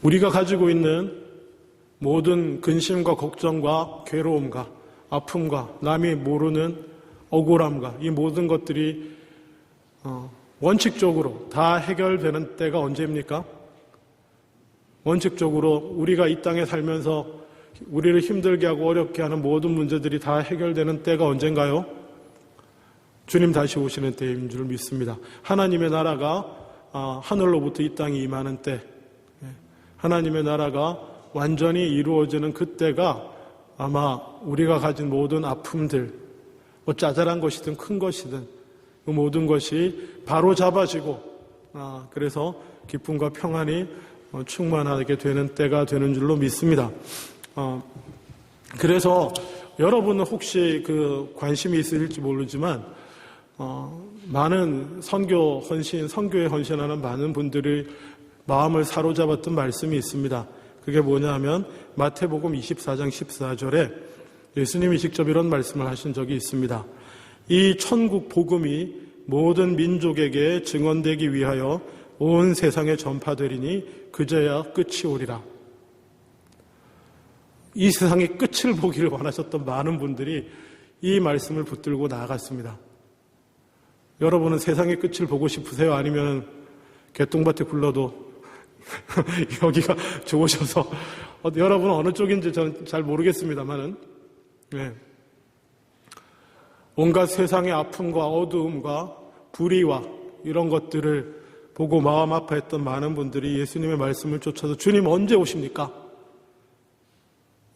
우리가 가지고 있는 모든 근심과 걱정과 괴로움과 아픔과 남이 모르는 억울함과 이 모든 것들이 원칙적으로 다 해결되는 때가 언제입니까? 원칙적으로 우리가 이 땅에 살면서 우리를 힘들게 하고 어렵게 하는 모든 문제들이 다 해결되는 때가 언젠가요? 주님 다시 오시는 때인 줄 믿습니다. 하나님의 나라가 하늘로부터 이 땅에 임하는 때, 하나님의 나라가 완전히 이루어지는 그때가 아마 우리가 가진 모든 아픔들, 뭐 짜잘한 것이든 큰 것이든 그 모든 것이 바로 잡아지고 그래서 기쁨과 평안이 충만하게 되는 때가 되는 줄로 믿습니다. 그래서 여러분은 혹시 그 관심이 있을지 모르지만 많은 선교에 헌신하는 많은 분들이 마음을 사로잡았던 말씀이 있습니다. 그게 뭐냐 하면 마태복음 24장 14절에 예수님이 직접 이런 말씀을 하신 적이 있습니다. 이 천국 복음이 모든 민족에게 증언되기 위하여 온 세상에 전파되리니 그제야 끝이 오리라. 이 세상의 끝을 보기를 원하셨던 많은 분들이 이 말씀을 붙들고 나아갔습니다. 여러분은 세상의 끝을 보고 싶으세요? 아니면 개똥밭에 굴러도 여기가 좋으셔서 여러분은 어느 쪽인지 저는 잘 모르겠습니다만은 온갖 세상의 아픔과 어두움과 불의와 이런 것들을 보고 마음 아파했던 많은 분들이 예수님의 말씀을 쫓아서 주님 언제 오십니까?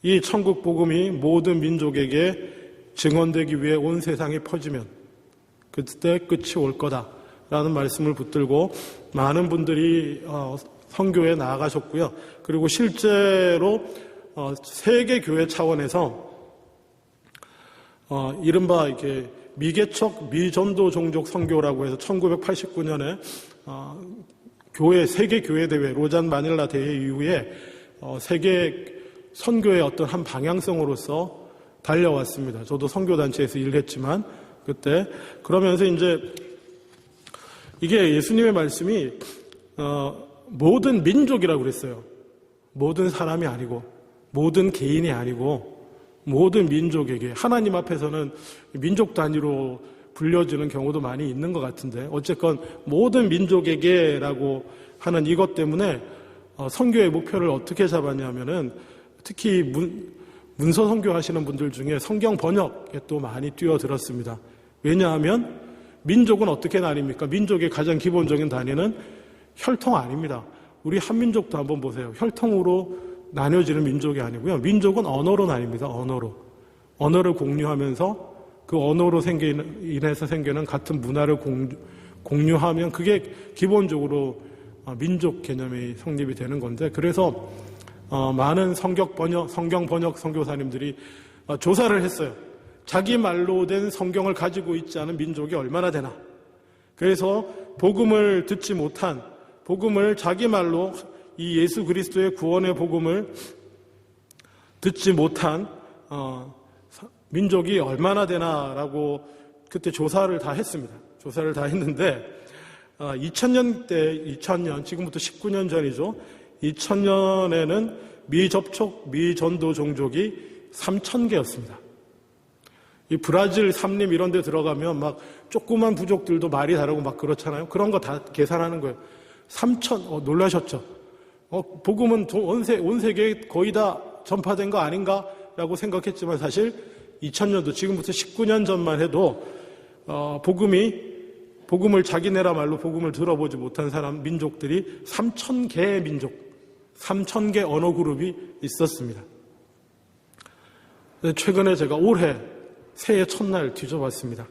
이 천국 복음이 모든 민족에게 증언되기 위해 온 세상에 퍼지면 그때 끝이 올 거다라는 말씀을 붙들고 많은 분들이 선교에 나아가셨고요. 그리고 실제로 세계 교회 차원에서 이른바 이렇게 미개척 미전도 종족 선교라고 해서 1989년에 세계 교회 대회 로잔 마닐라 대회 이후에 세계 선교의 어떤 한 방향성으로서 달려왔습니다. 저도 선교단체에서 일했지만 그때 그러면서 이제 이게 예수님의 말씀이 모든 민족이라고 그랬어요. 모든 사람이 아니고 모든 개인이 아니고 모든 민족에게 하나님 앞에서는 민족 단위로 불려지는 경우도 많이 있는 것 같은데 어쨌건 모든 민족에게라고 하는 이것 때문에 선교의 목표를 어떻게 잡았냐면은 특히 문서 선교하시는 분들 중에 성경 번역에 또 많이 뛰어들었습니다. 왜냐하면 민족은 어떻게 나뉩니까? 민족의 가장 기본적인 단위는 혈통 아닙니다. 우리 한민족도 한번 보세요. 혈통으로 나뉘어지는 민족이 아니고요. 민족은 언어로 나뉩니다. 언어를 공유하면서 그 언어로 인해서 생기는 같은 문화를 공유하면 그게 기본적으로 민족 개념이 성립이 되는 건데 그래서 많은 성경 번역 선교사님들이 조사를 했어요. 자기 말로 된 성경을 가지고 있지 않은 민족이 얼마나 되나. 그래서 복음을 듣지 못한 복음을 자기 말로 이 예수 그리스도의 구원의 복음을 듣지 못한 민족이 얼마나 되나라고 그때 조사를 다 했습니다. 조사를 다 했는데 2000년 지금부터 19년 전이죠. 2000년에는 미접촉 미전도 종족이 3000개였습니다. 이 브라질 삼림 이런 데 들어가면 막 조그만 부족들도 말이 다르고 막 그렇잖아요. 그런 거 다 계산하는 거예요. 3000 놀라셨죠? 복음은 온 세계에 거의 다 전파된 거 아닌가라고 생각했지만 사실 2000년도 지금부터 19년 전만 해도 복음을 자기네라 말로 복음을 들어보지 못한 민족들이 3000개의 민족, 3000개 언어 그룹이 있었습니다. 최근에 제가 올해 새해 첫날 뒤져봤습니다.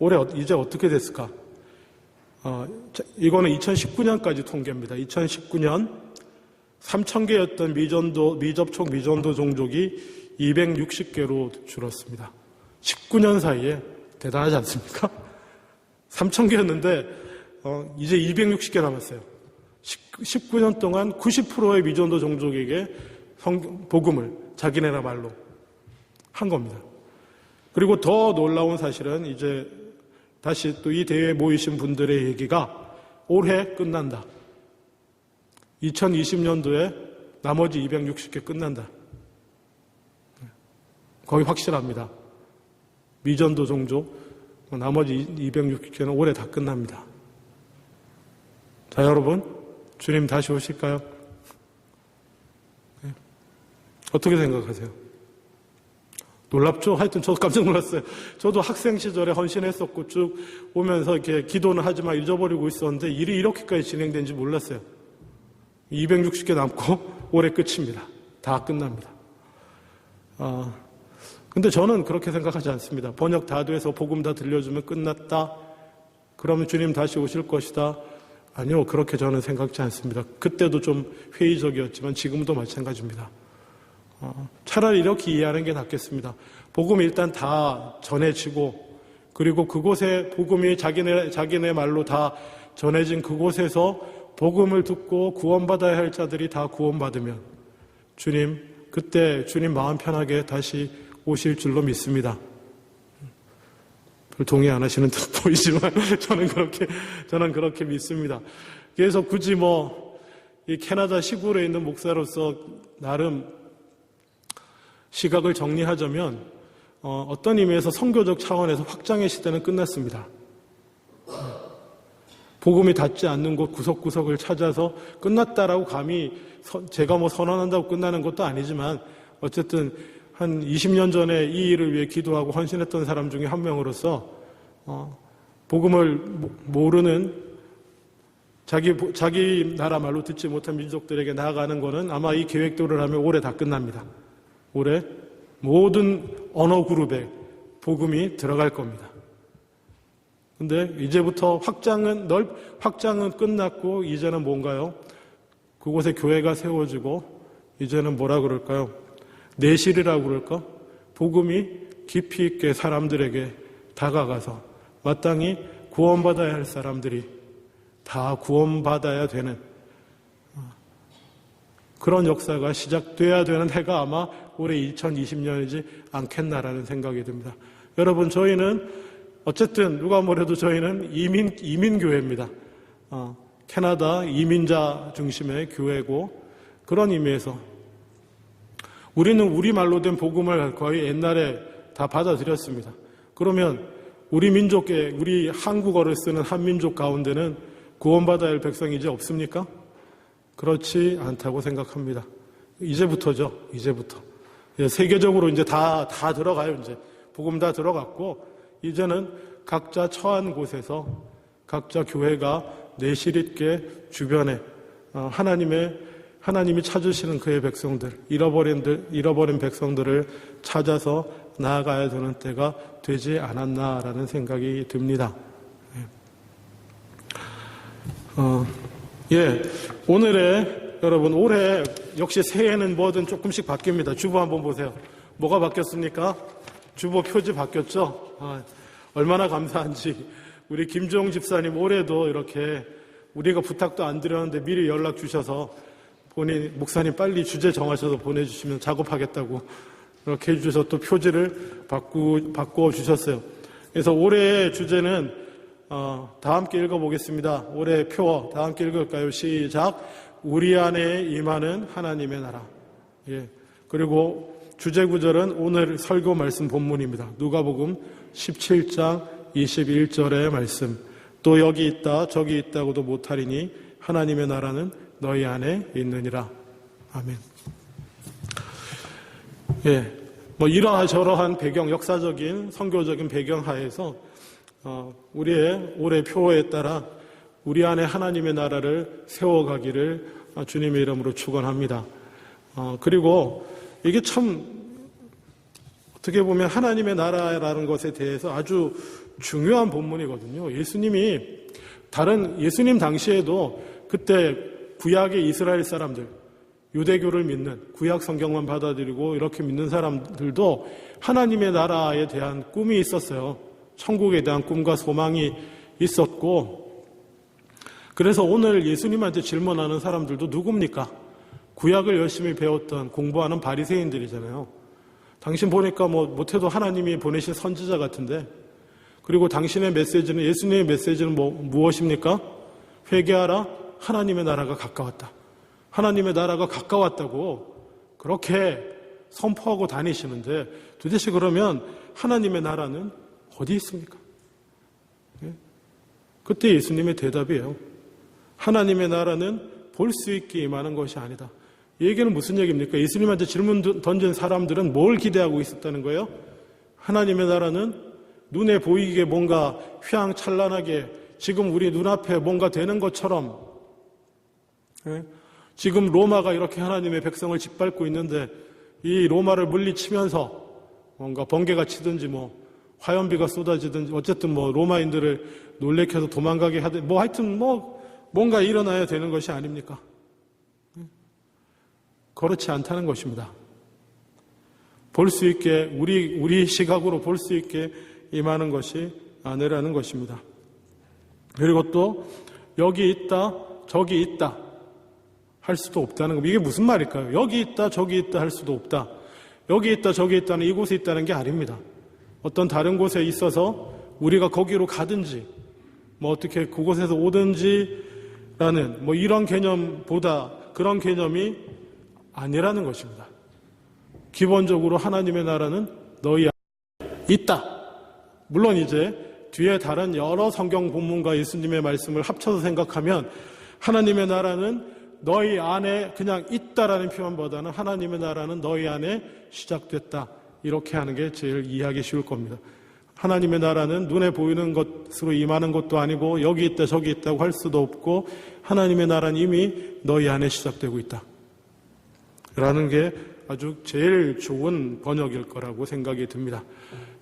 올해 이제 어떻게 됐을까? 이거는 2019년까지 통계입니다. 2019년 3000개였던 미접촉 미전도 종족이 260개로 줄었습니다. 19년 사이에 대단하지 않습니까? 3000개였는데 이제 260개 남았어요. 19년 동안 90%의 미전도 종족에게 복음을 자기네라 말로 한 겁니다. 그리고 더 놀라운 사실은 이제 다시 또 이 대회에 모이신 분들의 얘기가 올해 끝난다. 2020년도에 나머지 260개 끝난다. 거의 확실합니다. 미전도 종족, 나머지 260개는 올해 다 끝납니다. 자, 여러분, 주님 다시 오실까요? 네. 어떻게 생각하세요? 놀랍죠? 하여튼 저도 깜짝 놀랐어요. 저도 학생 시절에 헌신했었고 쭉 오면서 이렇게 기도는 하지만 잊어버리고 있었는데 일이 이렇게까지 진행된지 몰랐어요. 260개 남고 올해 끝입니다. 다 끝납니다. 근데 저는 그렇게 생각하지 않습니다. 번역 다 돼서 복음 다 들려주면 끝났다. 그러면 주님 다시 오실 것이다. 아니요, 그렇게 저는 생각지 않습니다. 그때도 좀 회의적이었지만 지금도 마찬가지입니다. 차라리 이렇게 이해하는 게 낫겠습니다. 복음이 일단 다 전해지고, 그리고 그곳에 복음이 자기네 말로 다 전해진 그곳에서 복음을 듣고 구원받아야 할 자들이 다 구원받으면 주님, 그때 주님 마음 편하게 다시 오실 줄로 믿습니다. 동의 안 하시는 듯 보이지만 저는 그렇게 믿습니다. 그래서 굳이 이 캐나다 시골에 있는 목사로서 나름 시각을 정리하자면 어떤 의미에서 선교적 차원에서 확장의 시대는 끝났습니다. 복음이 닿지 않는 곳 구석구석을 찾아서 끝났다라고 감히 제가 선언한다고 끝나는 것도 아니지만 어쨌든 한 20년 전에 이 일을 위해 기도하고 헌신했던 사람 중에 한 명으로서 복음을 모르는 자기 나라 말로 듣지 못한 민족들에게 나아가는 것은 아마 이 계획대로 하면 올해 다 끝납니다. 올해 모든 언어 그룹에 복음이 들어갈 겁니다. 근데 이제부터 확장은 끝났고 이제는 뭔가요? 그곳에 교회가 세워지고 이제는 뭐라 그럴까요? 내실이라고 그럴까? 복음이 깊이 있게 사람들에게 다가가서 마땅히 구원받아야 할 사람들이 다 구원받아야 되는 그런 역사가 시작돼야 되는 해가 아마 올해 2020년이지 않겠나라는 생각이 듭니다. 여러분, 저희는 어쨌든 누가 뭐래도 저희는 이민교회입니다. 캐나다 이민자 중심의 교회고 그런 의미에서 우리는 우리말로 된 복음을 거의 옛날에 다 받아들였습니다. 그러면 우리 한국어를 쓰는 한민족 가운데는 구원받아야 할 백성이 이제 없습니까? 그렇지 않다고 생각합니다. 이제부터죠. 이제부터. 세계적으로 이제 다 들어가요. 이제 복음 다 들어갔고 이제는 각자 처한 곳에서 각자 교회가 내실 있게 주변에 하나님이 찾으시는 그의 백성들, 잃어버린 백성들을 찾아서 나아가야 되는 때가 되지 않았나라는 생각이 듭니다. 여러분, 올해 역시 새해는 뭐든 조금씩 바뀝니다. 주보 한번 보세요. 뭐가 바뀌었습니까? 주보 표지 바뀌었죠? 얼마나 감사한지. 우리 김종 집사님 올해도 이렇게 우리가 부탁도 안 드렸는데 미리 연락 주셔서 목사님 빨리 주제 정하셔서 보내주시면 작업하겠다고 이렇게 해주셔서 또 표지를 바꾸어 주셨어요. 그래서 올해의 주제는 다 함께 읽어보겠습니다. 올해 표 다 함께 읽을까요? 시작. 우리 안에 임하는 하나님의 나라. 그리고 주제 구절은 오늘 설교 말씀 본문입니다. 누가복음 17장 21절의 말씀. 또 여기 있다 저기 있다고도 못하리니 하나님의 나라는 너희 안에 있느니라. 아멘. 이러저러한 배경, 역사적인 선교적인 배경 하에서 우리의 올해 표어에 따라 우리 안에 하나님의 나라를 세워가기를 주님의 이름으로 축원합니다. 그리고 이게 참 어떻게 보면 하나님의 나라라는 것에 대해서 아주 중요한 본문이거든요. 예수님 당시에도 그때 구약의 이스라엘 사람들, 유대교를 믿는 구약 성경만 받아들이고 이렇게 믿는 사람들도 하나님의 나라에 대한 꿈이 있었어요. 천국에 대한 꿈과 소망이 있었고, 그래서 오늘 예수님한테 질문하는 사람들도 누굽니까? 구약을 열심히 배웠던 공부하는 바리새인들이잖아요. 당신 보니까 못해도 하나님이 보내신 선지자 같은데, 그리고 당신의 메시지는, 예수님의 메시지는 무엇입니까? 회개하라, 하나님의 나라가 가까웠다. 하나님의 나라가 가까웠다고 그렇게 선포하고 다니시는데 도대체 그러면 하나님의 나라는 어디 있습니까? 그때 예수님의 대답이에요. 하나님의 나라는 볼 수 있게 임하는 것이 아니다. 이 얘기는 무슨 얘기입니까? 예수님한테 질문 던진 사람들은 뭘 기대하고 있었다는 거예요? 하나님의 나라는 눈에 보이게 뭔가 휘황찬란하게 지금 우리 눈앞에 뭔가 되는 것처럼, 지금 로마가 이렇게 하나님의 백성을 짓밟고 있는데 이 로마를 물리치면서 뭔가 번개가 치든지 화염비가 쏟아지든지 어쨌든 로마인들을 놀래켜서 도망가게 하든 하여튼 뭔가 일어나야 되는 것이 아닙니까? 그렇지 않다는 것입니다. 볼 수 있게 우리 시각으로 볼 수 있게 임하는 것이 아니라는 것입니다. 그리고 또 여기 있다 저기 있다 할 수도 없다는 겁니다. 이게 무슨 말일까요? 여기 있다 저기 있다 할 수도 없다. 여기 있다 저기 있다는 이곳에 있다는 게 아닙니다. 어떤 다른 곳에 있어서 우리가 거기로 가든지 어떻게 그곳에서 오든지라는 이런 개념보다 그런 개념이 아니라는 것입니다. 기본적으로 하나님의 나라는 너희 안에 있다. 물론 이제 뒤에 다른 여러 성경 본문과 예수님의 말씀을 합쳐서 생각하면 하나님의 나라는 너희 안에 그냥 있다라는 표현보다는 하나님의 나라는 너희 안에 시작됐다. 이렇게 하는 게 제일 이해하기 쉬울 겁니다. 하나님의 나라는 눈에 보이는 것으로 임하는 것도 아니고 여기 있다 저기 있다고 할 수도 없고 하나님의 나라는 이미 너희 안에 시작되고 있다. 라는 게 아주 제일 좋은 번역일 거라고 생각이 듭니다.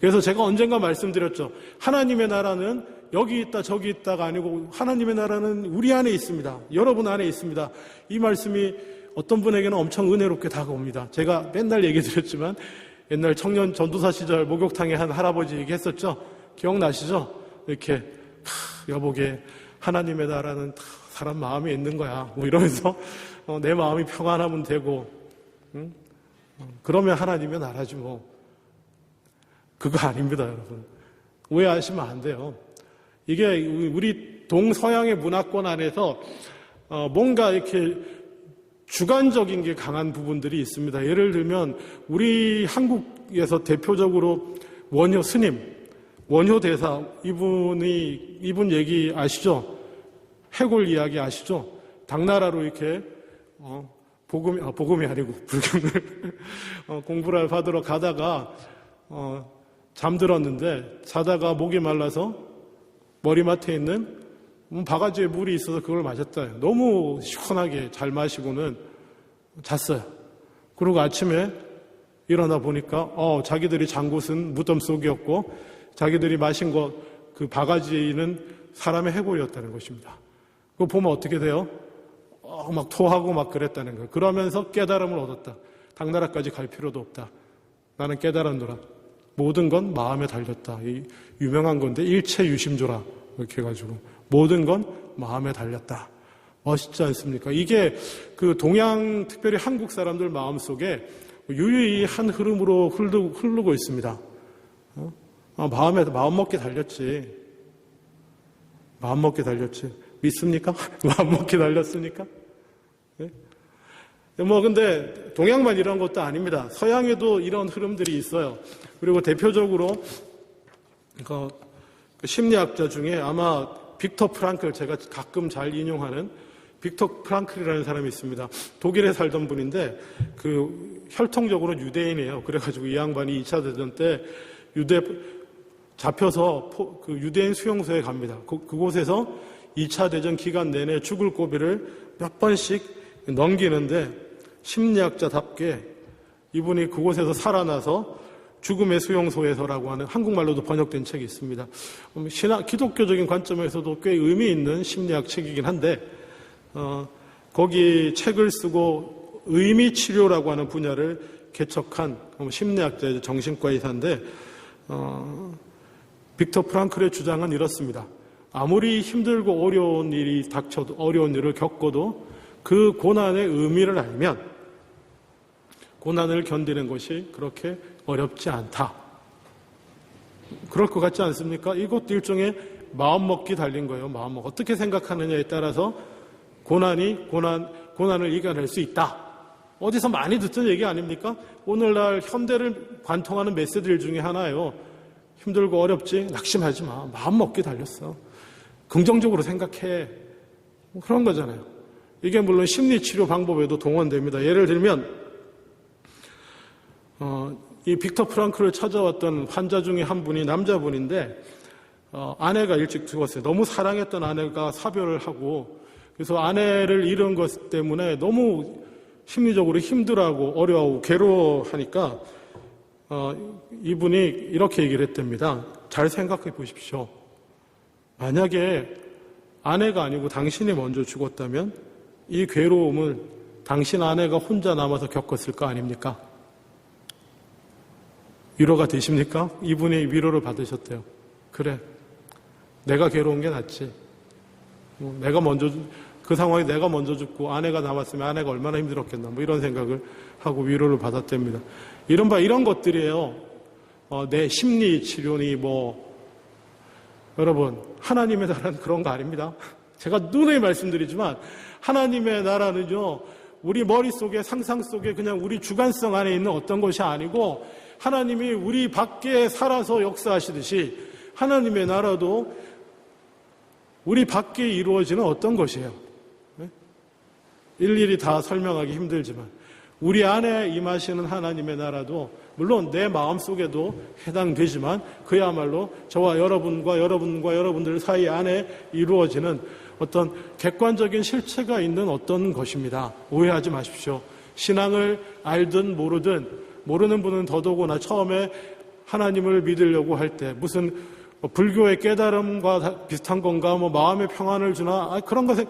그래서 제가 언젠가 말씀드렸죠. 하나님의 나라는 여기 있다 저기 있다가 아니고 하나님의 나라는 우리 안에 있습니다. 여러분 안에 있습니다. 이 말씀이 어떤 분에게는 엄청 은혜롭게 다가옵니다. 제가 맨날 얘기 드렸지만 옛날 청년 전도사 시절 목욕탕에 한 할아버지 얘기했었죠. 기억나시죠? 이렇게 여보게 하나님의 나라는 사람 마음에 있는 거야. 이러면서 내 마음이 평안하면 되고 그러면 하나님의 나라지 그거 아닙니다, 여러분. 오해하시면 안 돼요. 이게 우리 동서양의 문화권 안에서 뭔가 이렇게 주관적인 게 강한 부분들이 있습니다. 예를 들면 우리 한국에서 대표적으로 원효 스님, 원효 대사 이분 얘기 아시죠? 해골 이야기 아시죠? 당나라로 이렇게 복음이 아니고 불경을 공부를 받으러 가다가 잠들었는데 자다가 목이 말라서 머리맡에 있는 바가지에 물이 있어서 그걸 마셨다. 너무 시원하게 잘 마시고는 잤어요. 그리고 아침에 일어나 보니까 자기들이 잔 곳은 무덤 속이었고 자기들이 마신 그 바가지는 사람의 해골이었다는 것입니다. 그거 보면 어떻게 돼요? 막 토하고 막 그랬다는 거예요. 그러면서 깨달음을 얻었다. 당나라까지 갈 필요도 없다. 나는 깨달았노라. 모든 건 마음에 달렸다. 이 유명한 건데 일체 유심조라 이렇게 해가지고 모든 건 마음에 달렸다. 멋있지 않습니까? 이게 그 동양 특별히 한국 사람들 마음속에 유유히 한 흐름으로 흐르고 있습니다. 마음 먹게 달렸지. 마음 먹게 달렸지. 믿습니까? 마음 먹게 달렸으니까? 네? 근데 동양만 이런 것도 아닙니다. 서양에도 이런 흐름들이 있어요. 그리고 대표적으로 그 심리학자 중에 아마 빅터 프랑클, 제가 가끔 잘 인용하는 빅터 프랑클이라는 사람이 있습니다. 독일에 살던 분인데 그 혈통적으로 유대인이에요. 그래가지고 이 양반이 2차 대전 때 잡혀서 그 유대인 수용소에 갑니다. 그곳에서 2차 대전 기간 내내 죽을 고비를 몇 번씩 넘기는데 심리학자답게 이분이 그곳에서 살아나서 죽음의 수용소에서라고 하는 한국말로도 번역된 책이 있습니다. 기독교적인 관점에서도 꽤 의미 있는 심리학 책이긴 한데 거기 책을 쓰고 의미치료라고 하는 분야를 개척한 심리학자, 정신과 의사인데 빅터 프랑클의 주장은 이렇습니다. 아무리 힘들고 어려운 일이 닥쳐도 어려운 일을 겪어도 그 고난의 의미를 알면 고난을 견디는 것이 그렇게 어렵지 않다. 그럴 것 같지 않습니까? 이것도 일종의 마음먹기 달린 거예요. 마음먹기. 어떻게 생각하느냐에 따라서 고난을 이겨낼 수 있다. 어디서 많이 듣던 얘기 아닙니까? 오늘날 현대를 관통하는 메시지들 중에 하나예요. 힘들고 어렵지? 낙심하지 마. 마음 먹기 달렸어. 긍정적으로 생각해. 그런 거잖아요. 이게 물론 심리치료 방법에도 동원됩니다. 예를 들면 이 빅터 프랑클을 찾아왔던 환자 중에 한 분이 남자분인데 아내가 일찍 죽었어요. 너무 사랑했던 아내가 사별을 하고 그래서 아내를 잃은 것 때문에 너무 심리적으로 힘들어하고 어려워하고 괴로워하니까 이분이 이렇게 얘기를 했답니다. 잘 생각해 보십시오. 만약에 아내가 아니고 당신이 먼저 죽었다면 이 괴로움을 당신 아내가 혼자 남아서 겪었을 거 아닙니까? 위로가 되십니까? 이분이 위로를 받으셨대요. 그래, 내가 괴로운 게 낫지. 그 상황에 내가 먼저 죽고 아내가 남았으면 아내가 얼마나 힘들었겠나, 이런 생각을 하고 위로를 받았답니다. 이런 것들이에요. 내 심리 치료니 여러분, 하나님의 나라는 그런 거 아닙니다. 제가 누누이 말씀드리지만 하나님의 나라는요, 우리 머릿속에 상상 속에 그냥 우리 주관성 안에 있는 어떤 것이 아니고 하나님이 우리 밖에 살아서 역사하시듯이 하나님의 나라도 우리 밖에 이루어지는 어떤 것이에요. 일일이 다 설명하기 힘들지만 우리 안에 임하시는 하나님의 나라도 물론 내 마음속에도 해당되지만 그야말로 저와 여러분들 사이 안에 이루어지는 어떤 객관적인 실체가 있는 어떤 것입니다. 오해하지 마십시오. 신앙을 알든 모르든 모르는 분은 더더구나 처음에 하나님을 믿으려고 할 때 무슨 불교의 깨달음과 비슷한 건가 마음의 평안을 주나 그런 것에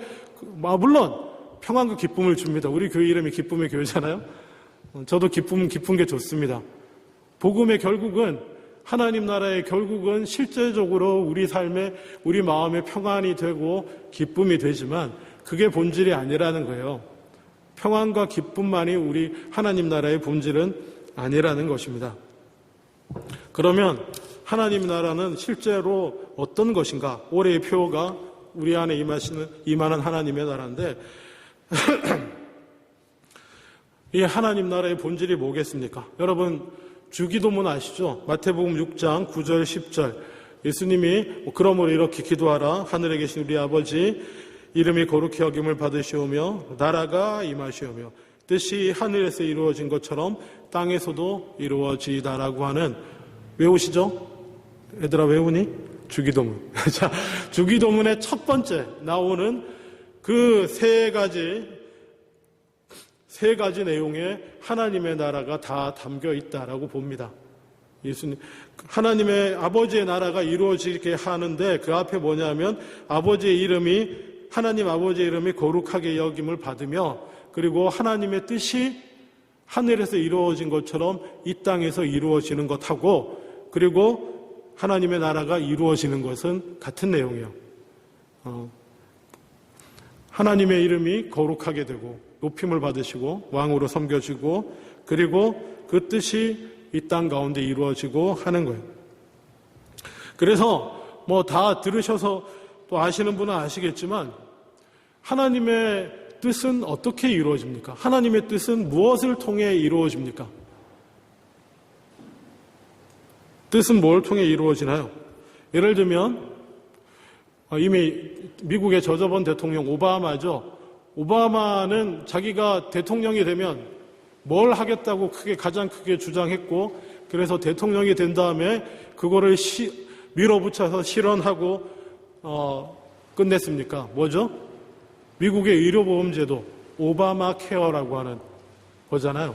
물론 평안과 기쁨을 줍니다. 우리 교회 이름이 기쁨의 교회잖아요. 저도 기쁜 게 좋습니다. 복음의 결국은 하나님 나라의 결국은 실제적으로 우리 삶에 우리 마음에 평안이 되고 기쁨이 되지만 그게 본질이 아니라는 거예요. 평안과 기쁨만이 우리 하나님 나라의 본질은 아니라는 것입니다. 그러면 하나님 나라는 실제로 어떤 것인가? 올해의 표어가 우리 안에 임하는 하나님의 나라인데 이 하나님 나라의 본질이 뭐겠습니까? 여러분 주기도문 아시죠? 마태복음 6장 9절 10절 예수님이 그러므로 이렇게 기도하라. 하늘에 계신 우리 아버지 이름이 거룩히 여김을 받으시오며 나라가 임하시오며 뜻이 하늘에서 이루어진 것처럼 땅에서도 이루어지다라고 하는 외우시죠? 얘들아 외우니? 주기도문. 자, 주기도문의 첫 번째 나오는 그 세 가지 내용에 하나님의 나라가 다 담겨 있다라고 봅니다. 예수님, 하나님의 아버지의 나라가 이루어지게 하는데 그 앞에 뭐냐면 하나님 아버지의 이름이 거룩하게 여김을 받으며 그리고 하나님의 뜻이 하늘에서 이루어진 것처럼 이 땅에서 이루어지는 것하고 그리고 하나님의 나라가 이루어지는 것은 같은 내용이에요. 하나님의 이름이 거룩하게 되고 높임을 받으시고 왕으로 섬겨지고 그리고 그 뜻이 이 땅 가운데 이루어지고 하는 거예요. 그래서 다 들으셔서 또 아시는 분은 아시겠지만 하나님의 뜻은 어떻게 이루어집니까? 하나님의 뜻은 무엇을 통해 이루어집니까? 뜻은 뭘 통해 이루어지나요? 예를 들면 이미 미국의 저저번 대통령 오바마죠. 오바마는 자기가 대통령이 되면 뭘 하겠다고 가장 크게 주장했고 그래서 대통령이 된 다음에 그거를 밀어붙여서 실현하고 끝냈습니까? 뭐죠? 미국의 의료보험제도 오바마 케어라고 하는 거잖아요.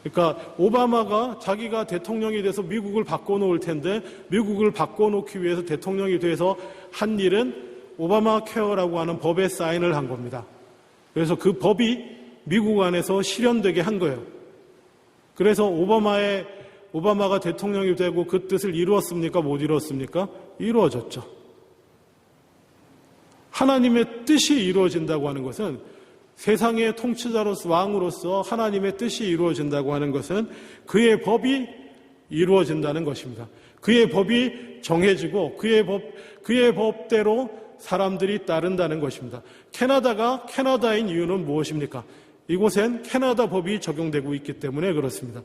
그러니까 오바마가 자기가 대통령이 돼서 미국을 바꿔놓을 텐데 미국을 바꿔놓기 위해서 대통령이 돼서 한 일은 오바마 케어라고 하는 법에 사인을 한 겁니다. 그래서 그 법이 미국 안에서 실현되게 한 거예요. 그래서 오바마가 대통령이 되고 그 뜻을 이루었습니까? 못 이루었습니까? 이루어졌죠. 하나님의 뜻이 이루어진다고 하는 것은 세상의 통치자로서 왕으로서 하나님의 뜻이 이루어진다고 하는 것은 그의 법이 이루어진다는 것입니다. 그의 법이 정해지고 그의 법대로 사람들이 따른다는 것입니다. 캐나다가 캐나다인 이유는 무엇입니까? 이곳엔 캐나다 법이 적용되고 있기 때문에 그렇습니다.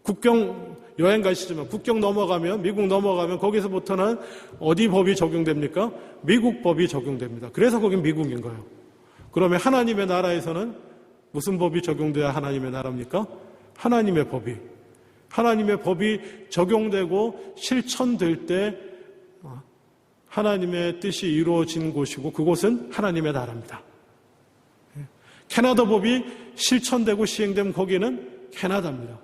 국경 여행 가시지만 국경 넘어가면, 미국 넘어가면 거기서부터는 어디 법이 적용됩니까? 미국 법이 적용됩니다. 그래서 거긴 미국인 거예요. 그러면 하나님의 나라에서는 무슨 법이 적용돼야 하나님의 나라입니까? 하나님의 법이 적용되고 실천될 때 하나님의 뜻이 이루어진 곳이고 그곳은 하나님의 나라입니다. 캐나다 법이 실천되고 시행되면 거기는 캐나다입니다.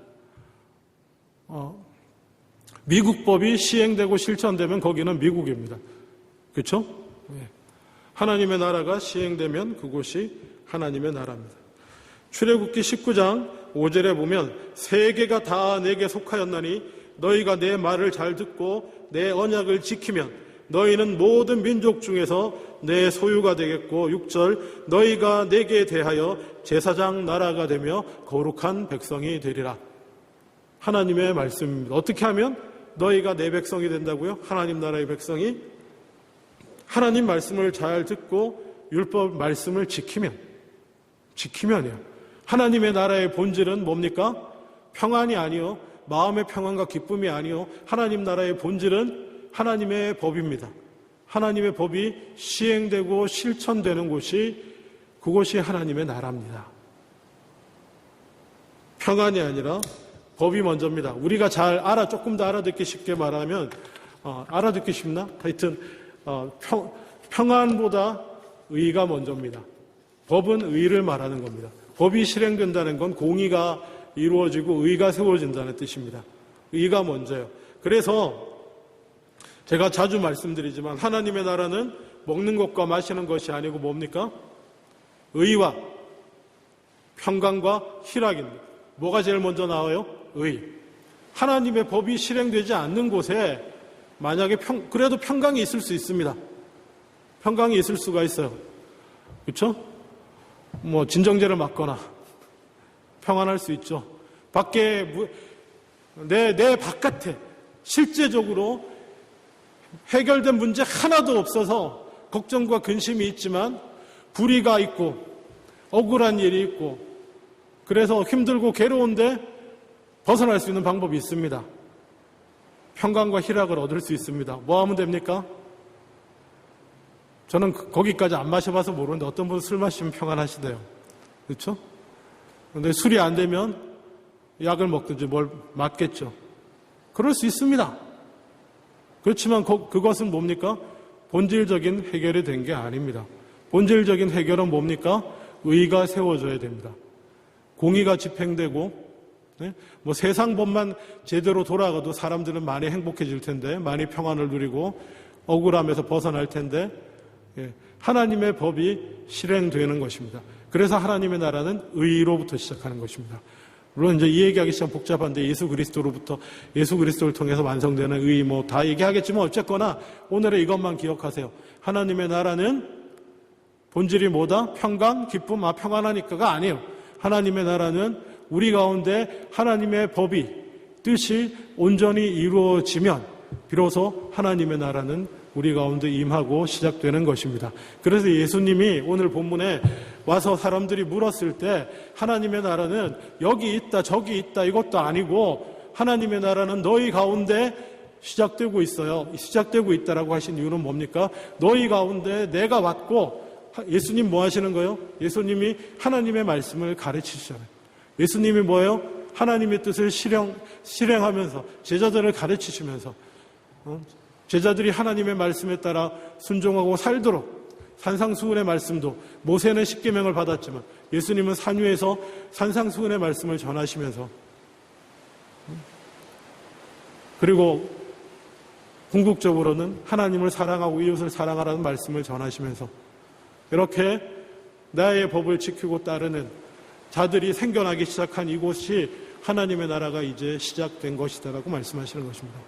미국 법이 시행되고 실천되면 거기는 미국입니다. 그렇죠? 하나님의 나라가 시행되면 그곳이 하나님의 나라입니다. 출애굽기 19장 5절에 보면 세계가 다 내게 속하였나니 너희가 내 말을 잘 듣고 내 언약을 지키면 너희는 모든 민족 중에서 내 소유가 되겠고 6절 너희가 내게 대하여 제사장 나라가 되며 거룩한 백성이 되리라. 하나님의 말씀입니다. 어떻게 하면 너희가 내 백성이 된다고요? 하나님 나라의 백성이 하나님 말씀을 잘 듣고 율법 말씀을 지키면이요. 하나님의 나라의 본질은 뭡니까? 평안이 아니요, 마음의 평안과 기쁨이 아니요, 하나님 나라의 본질은 하나님의 법입니다. 하나님의 법이 시행되고 실천되는 곳이 그곳이 하나님의 나라입니다. 평안이 아니라 법이 먼저입니다. 우리가 조금 더 알아듣기 쉽게 말하면, 알아듣기 쉽나? 하여튼, 평안보다 의가 먼저입니다. 법은 의를 말하는 겁니다. 법이 실행된다는 건 공의가 이루어지고 의가 세워진다는 뜻입니다. 의가 먼저예요. 그래서 제가 자주 말씀드리지만 하나님의 나라는 먹는 것과 마시는 것이 아니고 뭡니까? 의와 평강과 희락입니다. 뭐가 제일 먼저 나와요? 의. 하나님의 법이 실행되지 않는 곳에 만약에 그래도 평강이 있을 수 있습니다. 평강이 있을 수가 있어요. 그렇죠? 진정제를 맞거나 평안할 수 있죠. 밖에 내 바깥에 실제적으로 해결된 문제 하나도 없어서 걱정과 근심이 있지만 불의가 있고 억울한 일이 있고 그래서 힘들고 괴로운데 벗어날 수 있는 방법이 있습니다. 평강과 희락을 얻을 수 있습니다. 뭐 하면 됩니까? 저는 거기까지 안 마셔봐서 모르는데 어떤 분은 술 마시면 평안하시대요. 그렇죠? 그런데 술이 안 되면 약을 먹든지 뭘 맞겠죠. 그럴 수 있습니다. 그렇지만 그것은 뭡니까? 본질적인 해결이 된 게 아닙니다. 본질적인 해결은 뭡니까? 의가 세워져야 됩니다. 공의가 집행되고 세상 법만 제대로 돌아가도 사람들은 많이 행복해질 텐데 많이 평안을 누리고 억울함에서 벗어날 텐데 하나님의 법이 실행되는 것입니다. 그래서 하나님의 나라는 의로부터 시작하는 것입니다. 물론 이제 이 얘기하기 시작 복잡한데 예수 그리스도를 통해서 완성되는 의 다 얘기하겠지만 어쨌거나 오늘의 이것만 기억하세요. 하나님의 나라는 본질이 뭐다? 평강, 기쁨, 평안하니까가 아니에요. 하나님의 나라는 우리 가운데 하나님의 법이 뜻이 온전히 이루어지면 비로소 하나님의 나라는 우리 가운데 임하고 시작되는 것입니다. 그래서 예수님이 오늘 본문에 와서 사람들이 물었을 때 하나님의 나라는 여기 있다 저기 있다 이것도 아니고 하나님의 나라는 너희 가운데 시작되고 있어요. 시작되고 있다라고 하신 이유는 뭡니까? 너희 가운데 내가 왔고 예수님 뭐 하시는 거예요? 예수님이 하나님의 말씀을 가르치시잖아요. 예수님이 뭐예요? 하나님의 뜻을 실행하면서 제자들을 가르치시면서 제자들이 하나님의 말씀에 따라 순종하고 살도록 산상수훈의 말씀도 모세는 십계명을 받았지만 예수님은 산 위에서 산상수훈의 말씀을 전하시면서 그리고 궁극적으로는 하나님을 사랑하고 이웃을 사랑하라는 말씀을 전하시면서 이렇게 나의 법을 지키고 따르는 자들이 생겨나기 시작한 이곳이 하나님의 나라가 이제 시작된 것이다라고 말씀하시는 것입니다.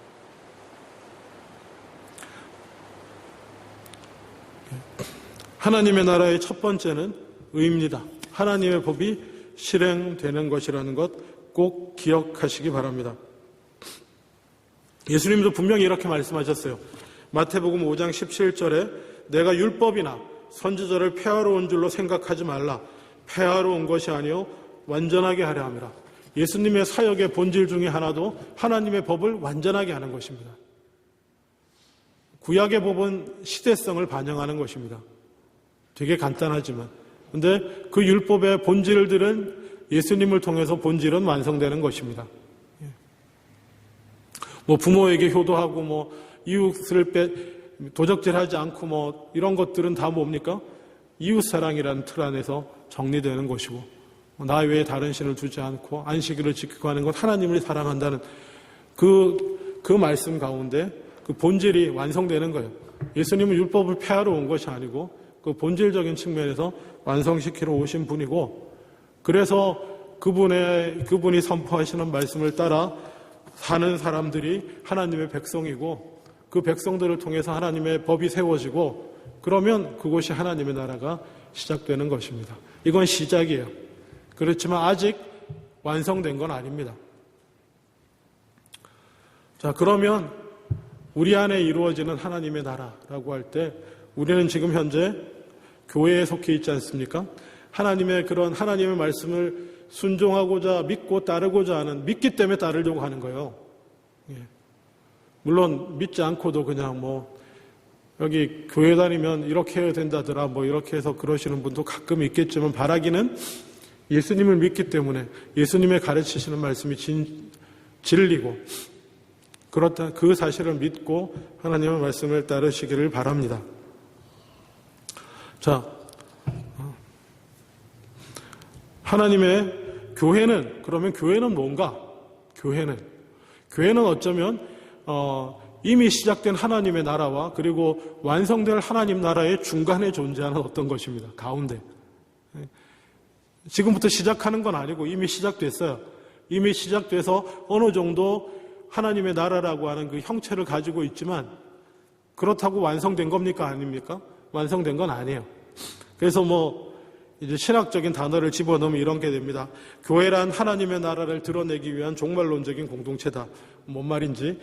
하나님의 나라의 첫 번째는 의입니다. 하나님의 법이 실행되는 것이라는 것 꼭 기억하시기 바랍니다. 예수님도 분명히 이렇게 말씀하셨어요. 마태복음 5장 17절에 내가 율법이나 선지자를 폐하러 온 줄로 생각하지 말라. 폐하러 온 것이 아니요 완전하게 하려 함이라. 예수님의 사역의 본질 중에 하나도 하나님의 법을 완전하게 하는 것입니다. 구약의 법은 시대성을 반영하는 것입니다. 되게 간단하지만. 근데 그 율법의 본질들은 예수님을 통해서 본질은 완성되는 것입니다. 부모에게 효도하고 이웃을 도적질하지 않고 이런 것들은 다 뭡니까? 이웃사랑이라는 틀 안에서 정리되는 것이고, 나 외에 다른 신을 두지 않고 안식일을 지키고 하는 것, 하나님을 사랑한다는 그 말씀 가운데 그 본질이 완성되는 거예요. 예수님은 율법을 폐하러 온 것이 아니고 그 본질적인 측면에서 완성시키러 오신 분이고, 그래서 그분이 선포하시는 말씀을 따라 사는 사람들이 하나님의 백성이고, 그 백성들을 통해서 하나님의 법이 세워지고, 그러면 그곳이 하나님의 나라가 시작되는 것입니다. 이건 시작이에요. 그렇지만 아직 완성된 건 아닙니다. 자, 그러면 우리 안에 이루어지는 하나님의 나라라고 할 때 우리는 지금 현재 교회에 속해 있지 않습니까? 하나님의 말씀을 순종하고자 믿고 따르고자 하는, 믿기 때문에 따르려고 하는 거예요. 물론 믿지 않고도 그냥 여기 교회 다니면 이렇게 해야 된다더라 이렇게 해서 그러시는 분도 가끔 있겠지만, 바라기는 예수님을 믿기 때문에 예수님의 가르치시는 말씀이 진리고, 그렇다 그 사실을 믿고 하나님의 말씀을 따르시기를 바랍니다. 자, 하나님의 교회는, 그러면 교회는 뭔가? 교회는 어쩌면 이미 시작된 하나님의 나라와 그리고 완성될 하나님 나라의 중간에 존재하는 어떤 것입니다. 가운데. 지금부터 시작하는 건 아니고 이미 시작됐어요. 이미 시작돼서 어느 정도 하나님의 나라라고 하는 그 형체를 가지고 있지만, 그렇다고 완성된 겁니까? 아닙니까? 완성된 건 아니에요. 그래서 이제 신학적인 단어를 집어넣으면 이런 게 됩니다. 교회란 하나님의 나라를 드러내기 위한 종말론적인 공동체다. 뭔 말인지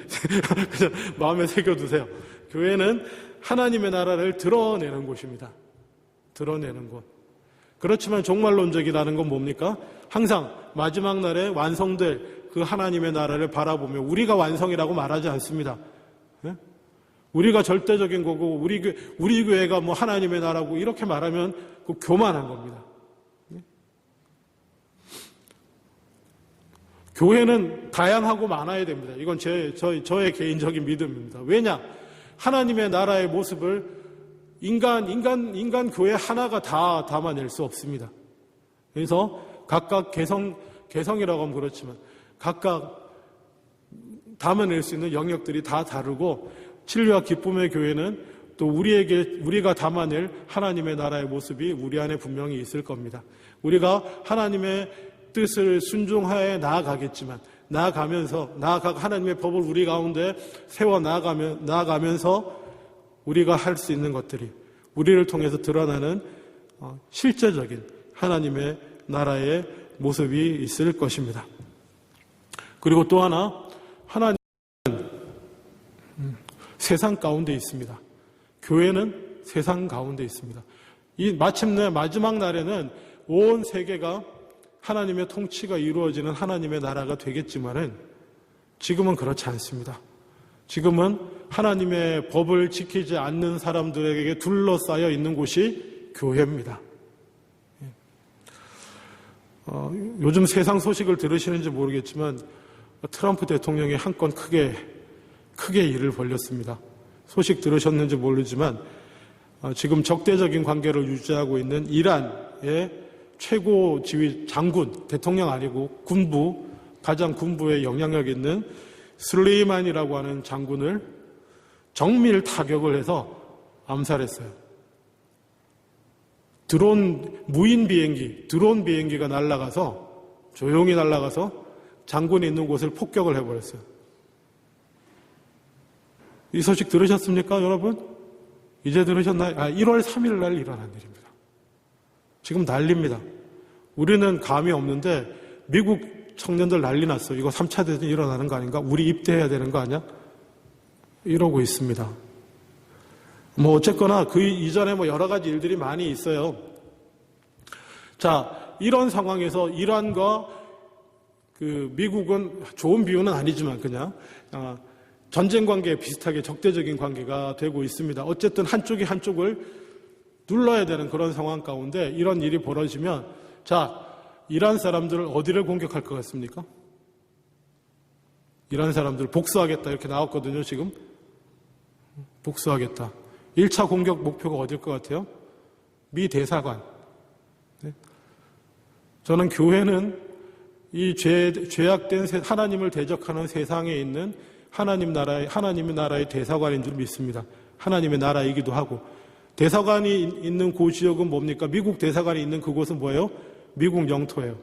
그냥 마음에 새겨두세요. 교회는 하나님의 나라를 드러내는 곳입니다. 드러내는 곳. 그렇지만 종말론적이라는 건 뭡니까? 항상 마지막 날에 완성될 그 하나님의 나라를 바라보며 우리가 완성이라고 말하지 않습니다. 우리가 절대적인 거고 우리 교회가 하나님의 나라고 이렇게 말하면 그 교만한 겁니다. 교회는 다양하고 많아야 됩니다. 이건 저의 개인적인 믿음입니다. 왜냐? 하나님의 나라의 모습을 인간 교회 하나가 다 담아낼 수 없습니다. 그래서 각각 개성이라고 하면 그렇지만 각각 담아낼 수 있는 영역들이 다 다르고, 진리와 기쁨의 교회는 또 우리가 담아낼 하나님의 나라의 모습이 우리 안에 분명히 있을 겁니다. 우리가 하나님의 뜻을 순종하에 나아가겠지만, 나아가면서 하나님의 법을 우리 가운데 세워 나아가면서 우리가 할 수 있는 것들이 우리를 통해서 드러나는 실제적인 하나님의 나라의 모습이 있을 것입니다. 그리고 또 하나, 하나님은 세상 가운데 있습니다. 교회는 세상 가운데 있습니다. 마침내 마지막 날에는 온 세계가 하나님의 통치가 이루어지는 하나님의 나라가 되겠지만은, 지금은 그렇지 않습니다. 지금은 하나님의 법을 지키지 않는 사람들에게 둘러싸여 있는 곳이 교회입니다. 요즘 세상 소식을 들으시는지 모르겠지만 트럼프 대통령이 한 건 크게 일을 벌였습니다. 소식 들으셨는지 모르지만 지금 적대적인 관계를 유지하고 있는 이란의 최고 지휘 장군, 대통령 아니고 가장 군부에 영향력 있는 슬레이만이라고 하는 장군을 정밀 타격을 해서 암살했어요. 무인 비행기, 드론 비행기가 조용히 날아가서 장군이 있는 곳을 폭격을 해버렸어요. 이 소식 들으셨습니까, 여러분? 이제 들으셨나요? 1월 3일 날 일어난 일입니다. 지금 난리입니다. 우리는 감이 없는데 미국 청년들 난리 났어. 이거 3차 대전이 일어나는 거 아닌가? 우리 입대해야 되는 거 아니야? 이러고 있습니다. 뭐 어쨌거나 그 이전에 뭐 여러 가지 일들이 많이 있어요. 자, 이런 상황에서 이란과 그 미국은 좋은 비유는 아니지만 그냥 전쟁 관계에 비슷하게 적대적인 관계가 되고 있습니다. 어쨌든 한쪽이 한쪽을 눌러야 되는 그런 상황 가운데 이런 일이 벌어지면 자, 이란 사람들을 어디를 공격할 것 같습니까? 이란 사람들 복수하겠다 이렇게 나왔거든요, 지금. 복수하겠다. 1차 공격 목표가 어딜 것 같아요? 미 대사관. 네. 저는 교회는 이 죄악된 하나님을 대적하는 세상에 있는 하나님의 나라의 대사관인 줄 믿습니다. 하나님의 나라이기도 하고. 대사관이 있는 그 지역은 뭡니까? 미국 대사관이 있는 그곳은 뭐예요? 미국 영토예요.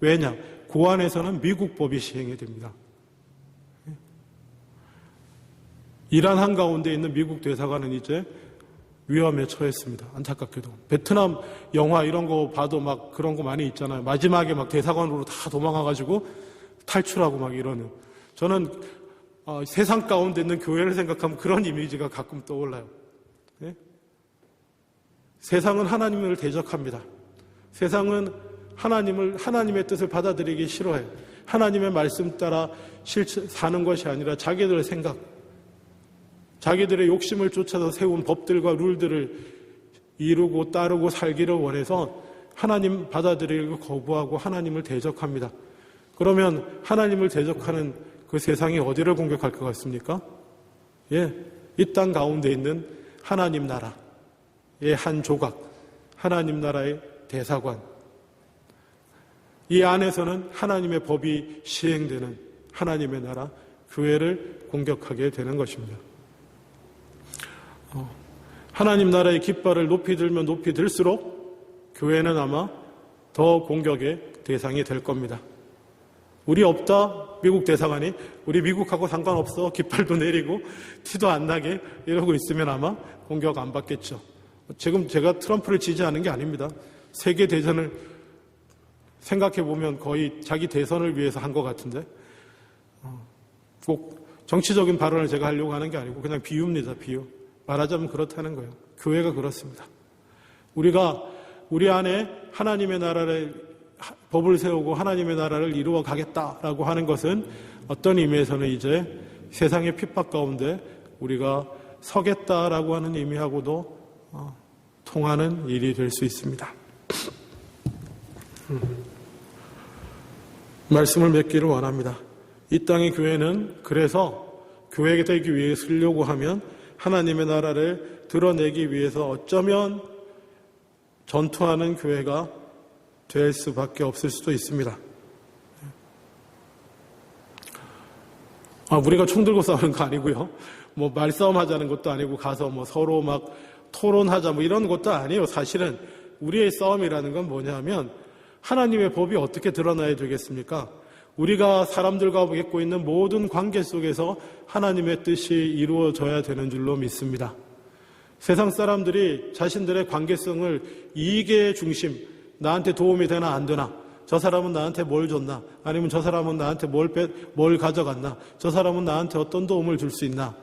왜냐? 그 안에서는 미국 법이 시행이 됩니다. 이란 한가운데 있는 미국 대사관은 이제 위험에 처했습니다. 안타깝게도. 베트남 영화 이런 거 봐도 막 그런 거 많이 있잖아요. 마지막에 막 대사관으로 다 도망가가지고 탈출하고 막 이러는. 저는 세상 가운데 있는 교회를 생각하면 그런 이미지가 가끔 떠올라요. 네? 세상은 하나님을 대적합니다. 세상은 하나님의 뜻을 받아들이기 싫어해요. 하나님의 말씀 따라 사는 것이 아니라 자기들의 생각, 자기들의 욕심을 쫓아서 세운 법들과 룰들을 이루고 따르고 살기를 원해서 하나님 받아들이고 거부하고 하나님을 대적합니다. 그러면 하나님을 대적하는 그 세상이 어디를 공격할 것 같습니까? 예, 이 땅 가운데 있는 하나님 나라의 한 조각, 하나님 나라의 대사관. 이 안에서는 하나님의 법이 시행되는 하나님의 나라, 교회를 공격하게 되는 것입니다. 하나님 나라의 깃발을 높이 들면 높이 들수록 교회는 아마 더 공격의 대상이 될 겁니다. 우리 없다, 미국 대사관이 우리 미국하고 상관없어, 깃발도 내리고 티도 안 나게 이러고 있으면 아마 공격 안 받겠죠. 지금 제가 트럼프를 지지하는 게 아닙니다. 세계 대전을 생각해보면 거의 자기 대선을 위해서 한 것 같은데 꼭 정치적인 발언을 제가 하려고 하는 게 아니고 그냥 비유입니다. 비유. 말하자면 그렇다는 거예요. 교회가 그렇습니다. 우리가 우리 안에 하나님의 나라를 법을 세우고 하나님의 나라를 이루어 가겠다라고 하는 것은 어떤 의미에서는 이제 세상의 핍박 가운데 우리가 서겠다라고 하는 의미하고도 통하는 일이 될 수 있습니다. 말씀을 맺기를 원합니다. 이 땅의 교회는 그래서 교회가 되기 위해 쓰려고 하면 하나님의 나라를 드러내기 위해서 어쩌면 전투하는 교회가 될 수밖에 없을 수도 있습니다. 우리가 총 들고 싸우는 거 아니고요. 뭐 말싸움 하자는 것도 아니고 가서 뭐 서로 막 토론하자 뭐 이런 것도 아니에요. 사실은 우리의 싸움이라는 건 뭐냐면 하나님의 법이 어떻게 드러나야 되겠습니까? 우리가 사람들과 맺고 있는 모든 관계 속에서 하나님의 뜻이 이루어져야 되는 줄로 믿습니다. 세상 사람들이 자신들의 관계성을 이익의 중심, 나한테 도움이 되나 안 되나, 저 사람은 나한테 뭘 줬나, 아니면 저 사람은 나한테 뭘 가져갔나, 저 사람은 나한테 어떤 도움을 줄 수 있나,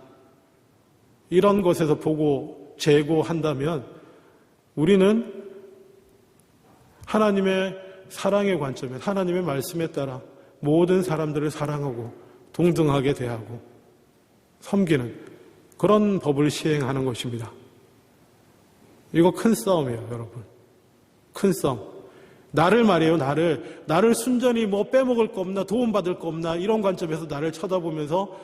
이런 것에서 보고 재고한다면 우리는 하나님의 사랑의 관점에, 하나님의 말씀에 따라 모든 사람들을 사랑하고 동등하게 대하고 섬기는 그런 법을 시행하는 것입니다. 이거 큰 싸움이에요, 여러분. 큰 싸움. 나를 말이에요, 나를 순전히 뭐 빼먹을 거 없나, 도움받을 거 없나, 이런 관점에서 나를 쳐다보면서,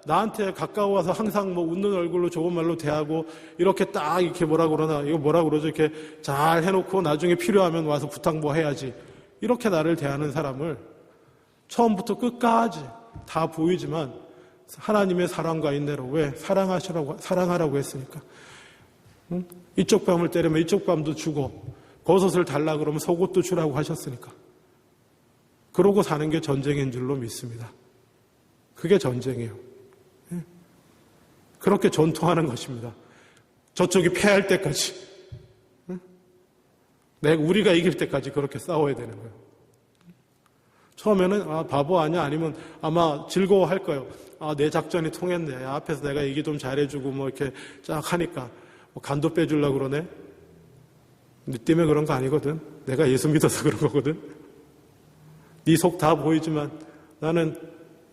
나한테 가까워서 항상 뭐 웃는 얼굴로 좋은 말로 대하고, 이렇게 딱 이렇게 이거 뭐라 그러죠? 이렇게 잘 해놓고 나중에 필요하면 와서 부탁 뭐 해야지. 이렇게 나를 대하는 사람을 처음부터 끝까지 다 보이지만 하나님의 사랑과 인내로, 왜? 사랑하라고 했으니까. 응? 이쪽 뺨을 때리면 이쪽 뺨도 주고, 버섯을 달라 그러면 속옷도 주라고 하셨으니까. 그러고 사는 게 전쟁인 줄로 믿습니다. 그게 전쟁이에요. 그렇게 전투하는 것입니다. 저쪽이 패할 때까지. 우리가 이길 때까지 그렇게 싸워야 되는 거예요. 처음에는 바보 아니야? 아니면 아마 즐거워할 거예요. 내 작전이 통했네. 앞에서 내가 얘기 좀 잘해주고 뭐 이렇게 쫙 하니까 뭐 간도 빼주려고 그러네. 네 때문에 그런 거 아니거든. 내가 예수 믿어서 그런 거거든. 네 속 다 보이지만 나는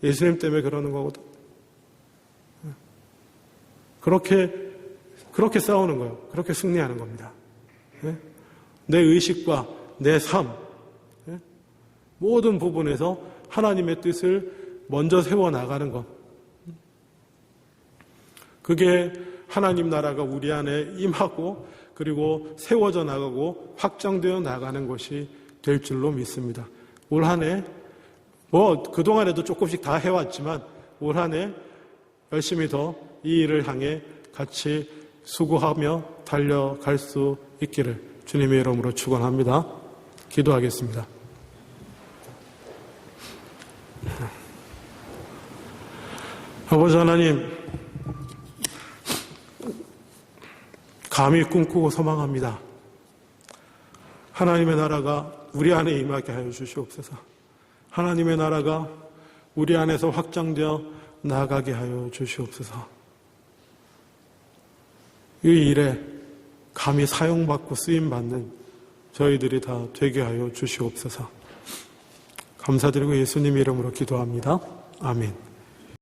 예수님 때문에 그러는 거거든. 그렇게 싸우는 거예요. 그렇게 승리하는 겁니다. 내 의식과 내 삶, 모든 부분에서 하나님의 뜻을 먼저 세워나가는 것. 그게 하나님 나라가 우리 안에 임하고 그리고 세워져 나가고 확장되어 나가는 것이 될 줄로 믿습니다. 올 한 해, 그동안에도 조금씩 다 해왔지만 올 한 해 열심히 더 이 일을 향해 같이 수고하며 달려갈 수 있기를 주님의 이름으로 축원합니다. 기도하겠습니다. 아버지 하나님, 감히 꿈꾸고 소망합니다. 하나님의 나라가 우리 안에 임하게 하여 주시옵소서. 하나님의 나라가 우리 안에서 확장되어 나아가게 하여 주시옵소서. 이 일에 감히 사용받고 쓰임받는 저희들이 다 되게 하여 주시옵소서. 감사드리고 예수님 이름으로 기도합니다. 아멘.